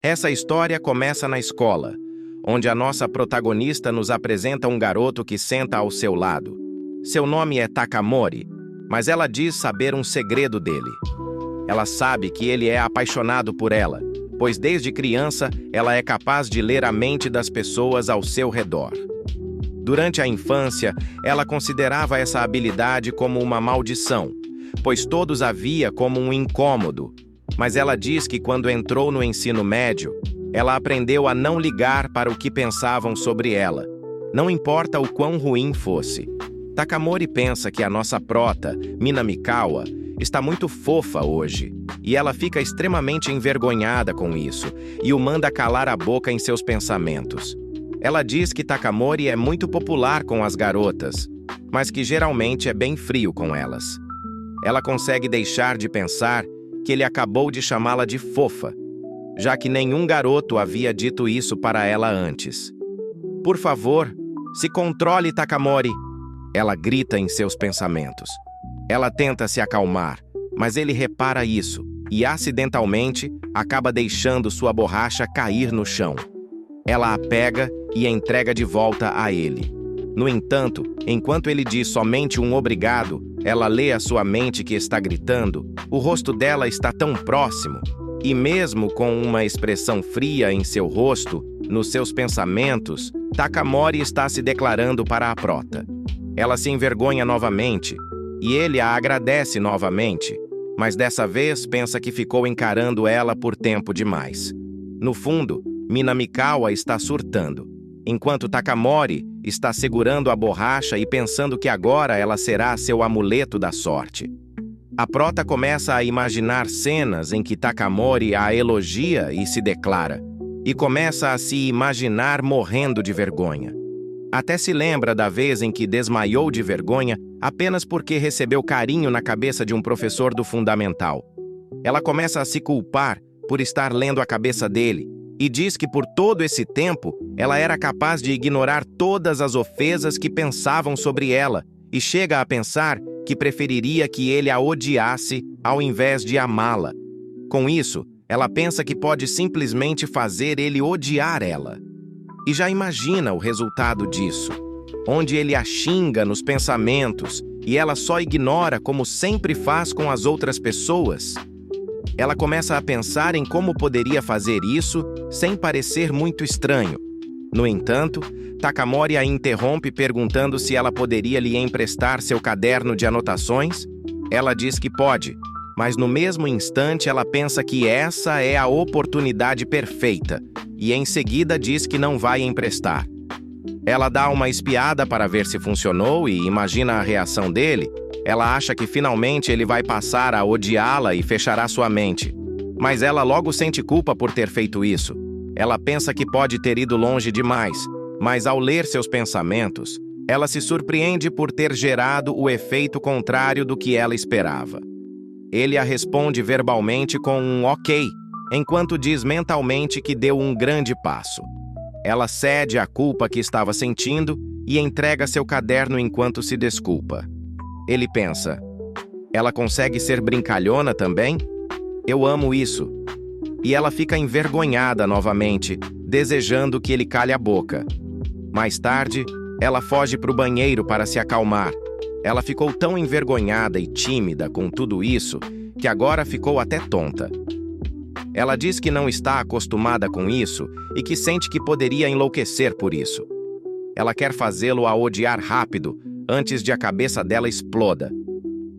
Essa história começa na escola, onde a nossa protagonista nos apresenta um garoto que senta ao seu lado. Seu nome é Takamori, mas ela diz saber um segredo dele. Ela sabe que ele é apaixonado por ela, pois desde criança ela é capaz de ler a mente das pessoas ao seu redor. Durante a infância, ela considerava essa habilidade como uma maldição, pois todos a via como um incômodo. Mas ela diz que quando entrou no ensino médio, ela aprendeu a não ligar para o que pensavam sobre ela, não importa o quão ruim fosse. Takamori pensa que a nossa prota, Minamikawa, está muito fofa hoje, e ela fica extremamente envergonhada com isso, e o manda calar a boca em seus pensamentos. Ela diz que Takamori é muito popular com as garotas, mas que geralmente é bem frio com elas. Ela consegue deixar de pensar que ele acabou de chamá-la de fofa, já que nenhum garoto havia dito isso para ela antes. Por favor, se controle, Takamori! Ela grita em seus pensamentos. Ela tenta se acalmar, mas ele repara isso e, acidentalmente, acaba deixando sua borracha cair no chão. Ela a pega e a entrega de volta a ele. No entanto, enquanto ele diz somente um obrigado, ela lê a sua mente que está gritando, o rosto dela está tão próximo, e mesmo com uma expressão fria em seu rosto, nos seus pensamentos, Takamori está se declarando para a prota. Ela se envergonha novamente, e ele a agradece novamente, mas dessa vez pensa que ficou encarando ela por tempo demais. No fundo, Minamikawa está surtando, enquanto Takamori está segurando a borracha e pensando que agora ela será seu amuleto da sorte. A prota começa a imaginar cenas em que Takamori a elogia e se declara, e começa a se imaginar morrendo de vergonha. Até se lembra da vez em que desmaiou de vergonha apenas porque recebeu carinho na cabeça de um professor do fundamental. Ela começa a se culpar por estar lendo a cabeça dele, e diz que por todo esse tempo ela era capaz de ignorar todas as ofensas que pensavam sobre ela e chega a pensar que preferiria que ele a odiasse ao invés de amá-la. Com isso, ela pensa que pode simplesmente fazer ele odiar ela. E já imagina o resultado disso, onde ele a xinga nos pensamentos e ela só ignora como sempre faz com as outras pessoas. Ela começa a pensar em como poderia fazer isso sem parecer muito estranho. No entanto, Takamori a interrompe perguntando se ela poderia lhe emprestar seu caderno de anotações. Ela diz que pode, mas no mesmo instante ela pensa que essa é a oportunidade perfeita, e em seguida diz que não vai emprestar. Ela dá uma espiada para ver se funcionou e imagina a reação dele. Ela acha que finalmente ele vai passar a odiá-la e fechará sua mente. Mas ela logo sente culpa por ter feito isso. Ela pensa que pode ter ido longe demais, mas ao ler seus pensamentos, ela se surpreende por ter gerado o efeito contrário do que ela esperava. Ele a responde verbalmente com um ok, enquanto diz mentalmente que deu um grande passo. Ela cede à culpa que estava sentindo e entrega seu caderno enquanto se desculpa. Ele pensa, ela consegue ser brincalhona também? Eu amo isso. E ela fica envergonhada novamente, desejando que ele calhe a boca. Mais tarde, ela foge para o banheiro para se acalmar. Ela ficou tão envergonhada e tímida com tudo isso, que agora ficou até tonta. Ela diz que não está acostumada com isso e que sente que poderia enlouquecer por isso. Ela quer fazê-lo a odiar rápido, antes de a cabeça dela exploda.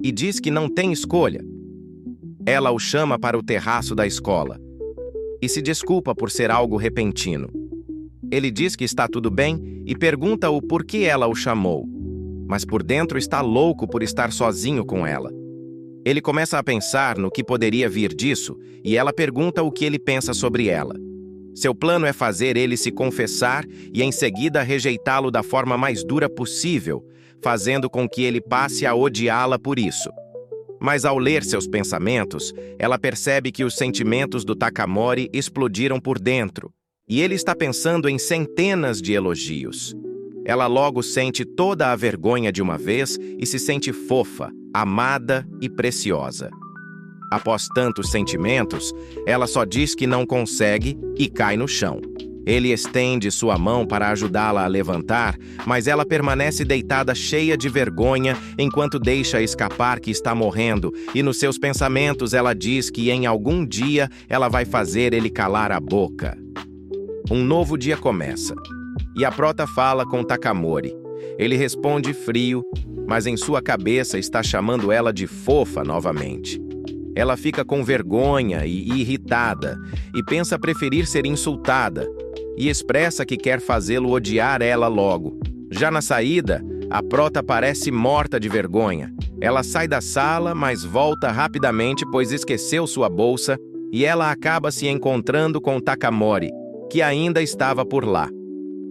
E diz que não tem escolha. Ela o chama para o terraço da escola e se desculpa por ser algo repentino. Ele diz que está tudo bem e pergunta o porquê ela o chamou, mas por dentro está louco por estar sozinho com ela. Ele começa a pensar no que poderia vir disso e ela pergunta o que ele pensa sobre ela. Seu plano é fazer ele se confessar e em seguida rejeitá-lo da forma mais dura possível, fazendo com que ele passe a odiá-la por isso. Mas ao ler seus pensamentos, ela percebe que os sentimentos do Takamori explodiram por dentro, e ele está pensando em centenas de elogios. Ela logo sente toda a vergonha de uma vez e se sente fofa, amada e preciosa. Após tantos sentimentos, ela só diz que não consegue e cai no chão. Ele estende sua mão para ajudá-la a levantar, mas ela permanece deitada cheia de vergonha enquanto deixa escapar que está morrendo, e nos seus pensamentos ela diz que em algum dia ela vai fazer ele calar a boca. Um novo dia começa, e a prota fala com Takamori. Ele responde frio, mas em sua cabeça está chamando ela de fofa novamente. Ela fica com vergonha e irritada, e pensa preferir ser insultada, e expressa que quer fazê-lo odiar ela logo. Já na saída, a prota parece morta de vergonha. Ela sai da sala, mas volta rapidamente pois esqueceu sua bolsa, e ela acaba se encontrando com Takamori, que ainda estava por lá.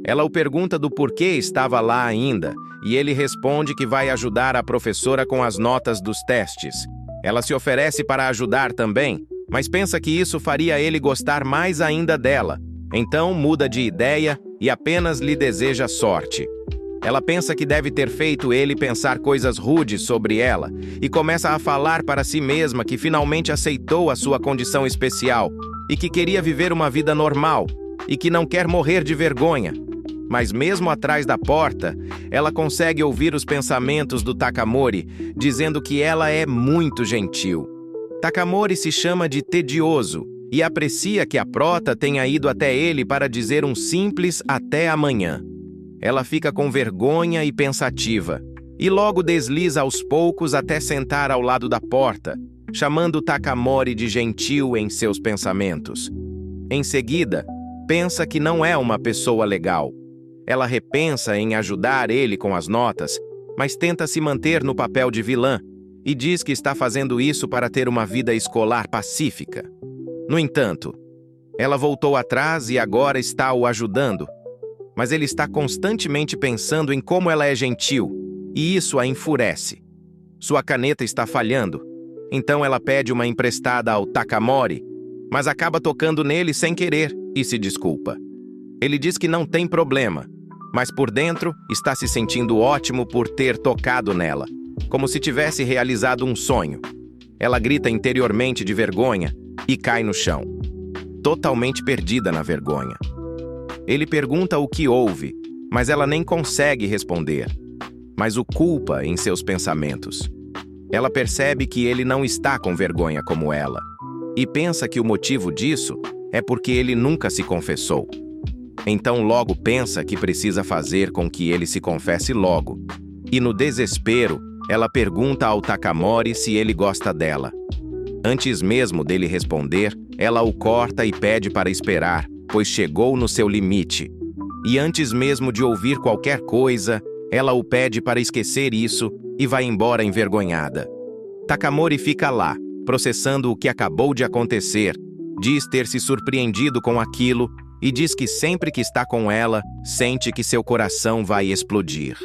Ela o pergunta do porquê estava lá ainda, e ele responde que vai ajudar a professora com as notas dos testes. Ela se oferece para ajudar também, mas pensa que isso faria ele gostar mais ainda dela. Então muda de ideia e apenas lhe deseja sorte. Ela pensa que deve ter feito ele pensar coisas rudes sobre ela e começa a falar para si mesma que finalmente aceitou a sua condição especial e que queria viver uma vida normal e que não quer morrer de vergonha. Mas mesmo atrás da porta, ela consegue ouvir os pensamentos do Takamori, dizendo que ela é muito gentil. Takamori se chama de tedioso e aprecia que a prota tenha ido até ele para dizer um simples até amanhã. Ela fica com vergonha e pensativa, e logo desliza aos poucos até sentar ao lado da porta, chamando Takamori de gentil em seus pensamentos. Em seguida, pensa que não é uma pessoa legal. Ela repensa em ajudar ele com as notas, mas tenta se manter no papel de vilã e diz que está fazendo isso para ter uma vida escolar pacífica. No entanto, ela voltou atrás e agora está o ajudando, mas ele está constantemente pensando em como ela é gentil, e isso a enfurece. Sua caneta está falhando, então ela pede uma emprestada ao Takamori, mas acaba tocando nele sem querer e se desculpa. Ele diz que não tem problema, mas por dentro está se sentindo ótimo por ter tocado nela, como se tivesse realizado um sonho. Ela grita interiormente de vergonha e cai no chão, totalmente perdida na vergonha. Ele pergunta o que houve, mas ela nem consegue responder, mas o culpa em seus pensamentos. Ela percebe que ele não está com vergonha como ela, e pensa que o motivo disso é porque ele nunca se confessou. Então logo pensa que precisa fazer com que ele se confesse logo. E no desespero, ela pergunta ao Takamori se ele gosta dela. Antes mesmo dele responder, ela o corta e pede para esperar, pois chegou no seu limite. E antes mesmo de ouvir qualquer coisa, ela o pede para esquecer isso e vai embora envergonhada. Takamori fica lá, processando o que acabou de acontecer, diz ter se surpreendido com aquilo, e diz que sempre que está com ela, sente que seu coração vai explodir.